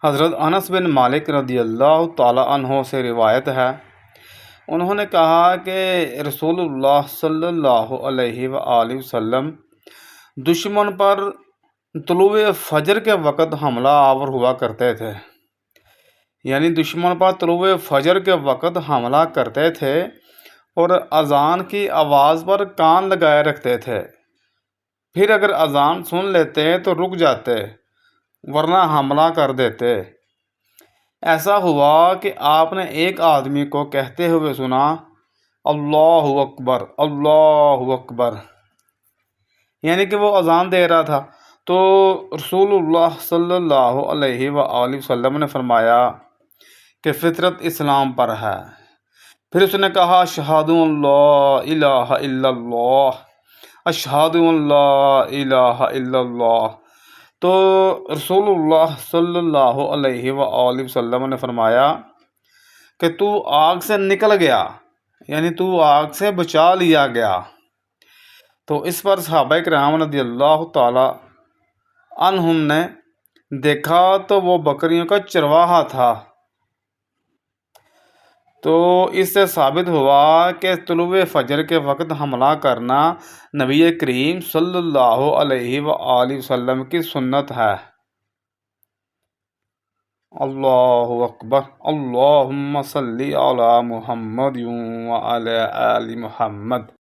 حضرت انس بن مالک رضی اللہ تعالی عنہ سے روایت ہے، انہوں نے کہا کہ رسول اللہ صلی اللہ علیہ وآلہ وسلم دشمن پر طلوع فجر کے وقت حملہ آور ہوا کرتے تھے، یعنی دشمن پر طلوع فجر کے وقت حملہ کرتے تھے اور اذان کی آواز پر کان لگائے رکھتے تھے، پھر اگر اذان سن لیتے تو رک جاتے ورنہ حملہ کر دیتے۔ ایسا ہوا کہ آپ نے ایک آدمی کو کہتے ہوئے سنا، اللہ اکبر اللہ اکبر، یعنی کہ وہ اذان دے رہا تھا۔ تو رسول اللہ صلی اللہ علیہ وآلہ وسلم نے فرمایا کہ فطرت اسلام پر ہے۔ پھر اس نے کہا، اشہد ان لا الہ الا اللہ، اشہد ان لا الہ الا اللہ۔ تو رسول اللہ صلی اللہ علیہ وآلہ وسلم نے فرمایا کہ تو آگ سے نکل گیا، یعنی تو آگ سے بچا لیا گیا۔ تو اس پر صحابہ کرام رضی اللہ تعالی عنہم نے دیکھا تو وہ بکریوں کا چرواہا تھا۔ تو اس سے ثابت ہوا کہ طلوع فجر کے وقت حملہ کرنا نبی کریم صلی اللہ علیہ وآلہ وسلم کی سنت ہے۔ اللہ اکبر، اللہم صلی علی محمد وعلی آل محمد۔